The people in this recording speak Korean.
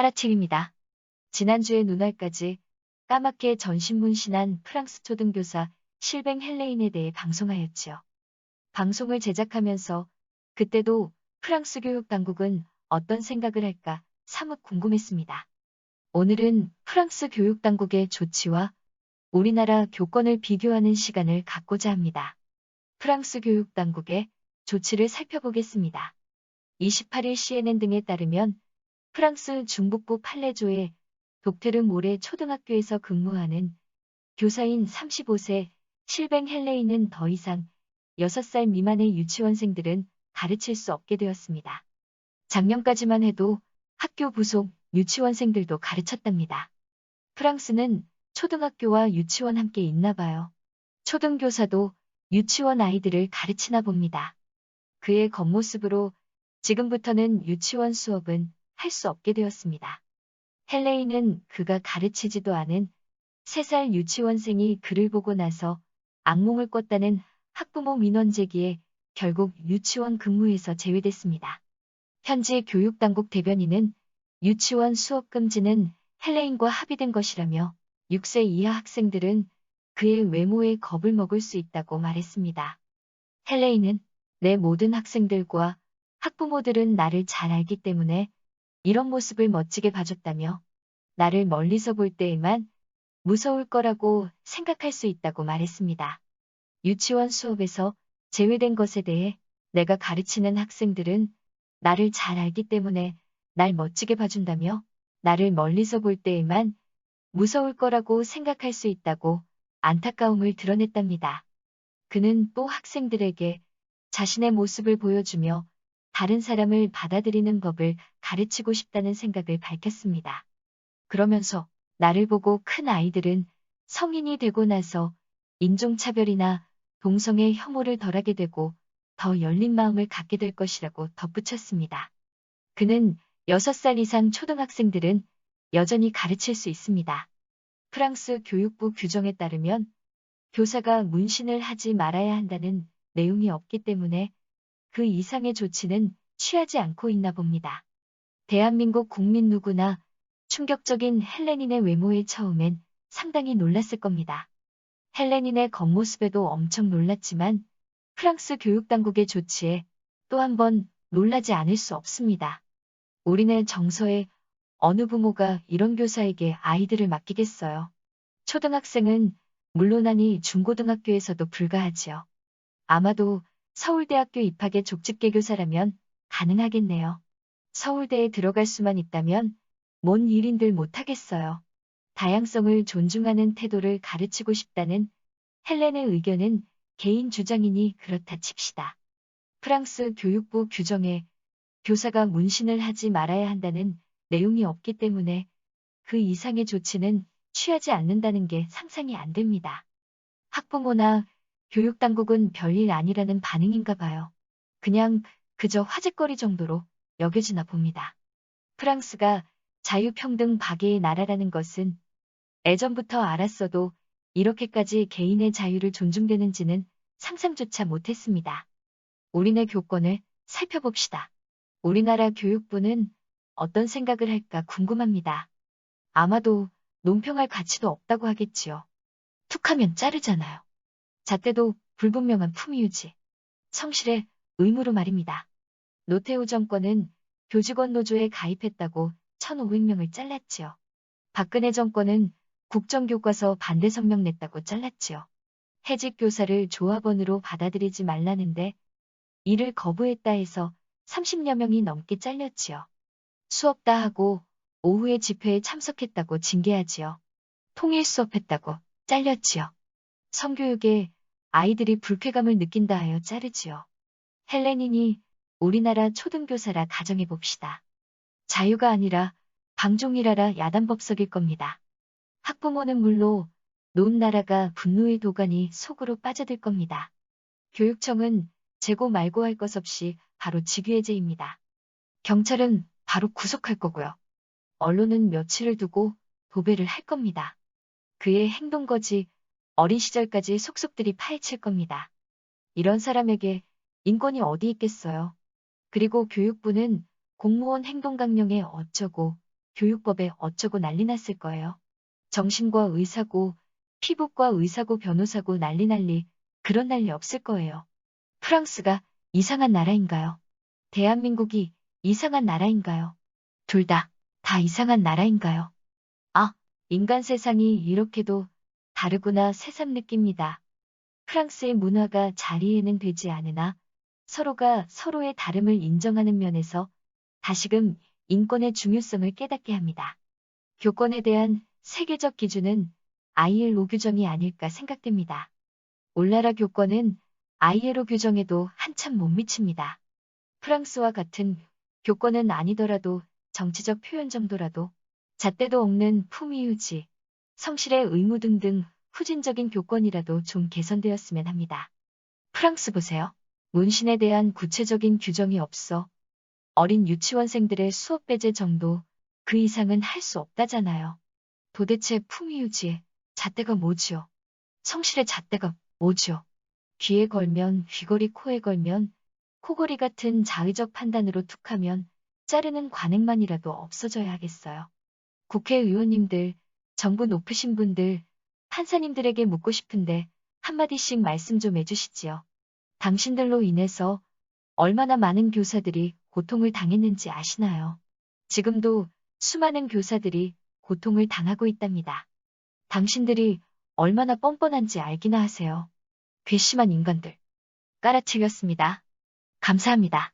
까라팅입니다. 지난주에 눈알까지 까맣게 전신문신한 프랑스 초등교사 실뱅 헬레인에 대해 방송하였지요. 방송을 제작하면서 그때도 프랑스 교육당국은 어떤 생각을 할까 사뭇 궁금했습니다. 오늘은 프랑스 교육당국의 조치와 우리나라 교권을 비교하는 시간을 갖고자 합니다. 프랑스 교육당국의 조치를 살펴보겠습니다. 28일 CNN 등에 따르면 프랑스 중북부 팔레조의 독테르 모레 초등학교에서 근무하는 교사인 35세 실뱅 헬레인은 더 이상 6살 미만의 유치원생들은 가르칠 수 없게 되었습니다. 작년까지만 해도 학교 부속 유치원생들도 가르쳤답니다. 프랑스는 초등학교와 유치원 함께 있나 봐요. 초등교사도 유치원 아이들을 가르치나 봅니다. 그의 겉모습으로 지금부터는 유치원 수업은 할 수 없게 되었습니다. 헬레인은 그가 가르치지도 않은 3살 유치원생이 그를 보고 나서 악몽을 꿨다는 학부모 민원 제기에 결국 유치원 근무에서 제외됐습니다. 현지 교육당국 대변인은 유치원 수업 금지는 헬레인과 합의된 것이라며 6세 이하 학생들은 그의 외모에 겁을 먹을 수 있다고 말했습니다. 헬레인은 내 모든 학생들과 학부모들은 나를 잘 알기 때문에 이런 모습을 멋지게 봐줬다며 나를 멀리서 볼 때에만 무서울 거라고 생각할 수 있다고 말했습니다. 유치원 수업에서 제외된 것에 대해 내가 가르치는 학생들은 나를 잘 알기 때문에 날 멋지게 봐준다며 나를 멀리서 볼 때에만 무서울 거라고 생각할 수 있다고 안타까움을 드러냈답니다. 그는 또 학생들에게 자신의 모습을 보여주며 다른 사람을 받아들이는 법을 가르치고 싶다는 생각을 밝혔습니다. 그러면서 나를 보고 큰 아이들은 성인이 되고 나서 인종차별이나 동성애 혐오를 덜하게 되고 더 열린 마음을 갖게 될 것이라고 덧붙였습니다. 그는 6살 이상 초등학생들은 여전히 가르칠 수 있습니다. 프랑스 교육부 규정에 따르면 교사가 문신을 하지 말아야 한다는 내용이 없기 때문에 그 이상의 조치는 취하지 않고 있나 봅니다. 대한민국 국민 누구나 충격적인 헬레닌의 외모에 처음엔 상당히 놀랐을 겁니다. 헬레닌의 겉모습에도 엄청 놀랐지만 프랑스 교육당국의 조치에 또 한 번 놀라지 않을 수 없습니다. 우리네 정서에 어느 부모가 이런 교사에게 아이들을 맡기겠어요. 초등학생은 물론하니 중고등학교에서도 불가하지요. 아마도 서울대학교 입학의 족집게 교사라면 가능하겠네요. 서울대에 들어갈 수만 있다면 뭔 일인들 못하겠어요. 다양성을 존중하는 태도를 가르치고 싶다는 헬렌의 의견은 개인 주장이니 그렇다 칩시다. 프랑스 교육부 규정에 교사가 문신을 하지 말아야 한다는 내용이 없기 때문에 그 이상의 조치는 취하지 않는다는 게 상상이 안 됩니다. 학부모나 교육당국은 별일 아니라는 반응인가 봐요. 그냥 그저 화제거리 정도로 여겨지나 봅니다. 프랑스가 자유평등 박애의 나라라는 것은 예전부터 알았어도 이렇게까지 개인의 자유를 존중되는지는 상상조차 못했습니다. 우리네 교권을 살펴봅시다. 우리나라 교육부는 어떤 생각을 할까 궁금합니다. 아마도 논평할 가치도 없다고 하겠지요. 툭하면 자르잖아요. 잣대도 불분명한 품위 유지. 성실의 의무로 말입니다. 노태우 정권은 교직원 노조에 가입했다고 1,500명을 잘랐지요. 박근혜 정권은 국정교과서 반대 성명 냈다고 잘랐지요. 해직 교사를 조합원으로 받아들이지 말라는데 이를 거부했다 해서 30여 명이 넘게 잘렸지요. 수업 다 하고 오후에 집회에 참석했다고 징계하지요. 통일 수업했다고 잘렸지요. 성교육에 아이들이 불쾌감을 느낀다 하여 자르지요. 헬레닌이 우리나라 초등교사라 가정해봅시다. 자유가 아니라 방종이라라 야단법석일 겁니다. 학부모는 물론 논 나라가 분노의 도가니 속으로 빠져들 겁니다. 교육청은 재고 말고 할 것 없이 바로 직위해제입니다. 경찰은 바로 구속할 거고요. 언론은 며칠을 두고 도배를 할 겁니다. 그의 행동거지 어린 시절까지 속속들이 파헤칠 겁니다. 이런 사람에게 인권이 어디 있겠어요. 그리고 교육부는 공무원 행동강령에 어쩌고 교육법에 어쩌고 난리 났을 거예요. 정신과 의사고, 피부과 의사고, 변호사고 난리 그런 난리 없을 거예요. 프랑스가 이상한 나라인가요? 대한민국이 이상한 나라인가요? 둘 다 이상한 나라인가요? 아, 인간 세상이 이렇게도 다르구나 새삼 느낍니다. 프랑스의 문화가 자리에는 되지 않으나 서로가 서로의 다름을 인정하는 면에서 다시금 인권의 중요성을 깨닫게 합니다. 교권에 대한 세계적 기준은 ILO 규정이 아닐까 생각됩니다. 올나라 교권은 ILO 규정에도 한참 못 미칩니다. 프랑스와 같은 교권은 아니더라도 정치적 표현 정도라도 잣대도 없는 품위 유지, 성실의 의무 등등 후진적인 교권이라도 좀 개선되었으면 합니다. 프랑스 보세요. 문신에 대한 구체적인 규정이 없어 어린 유치원생들의 수업 배제 정도 그 이상은 할 수 없다잖아요. 도대체 품위 유지에 잣대가 뭐지요? 성실의 잣대가 뭐지요? 귀에 걸면 귀걸이, 코에 걸면 코걸이 같은 자의적 판단으로 툭하면 자르는 관행만이라도 없어져야 하겠어요. 국회의원님들, 정부 높으신 분들, 판사님들에게 묻고 싶은데 한마디씩 말씀 좀 해주시지요. 당신들로 인해서 얼마나 많은 교사들이 고통을 당했는지 아시나요? 지금도 수많은 교사들이 고통을 당하고 있답니다. 당신들이 얼마나 뻔뻔한지 알기나 하세요. 괘씸한 인간들. 깔아치렸습니다. 감사합니다.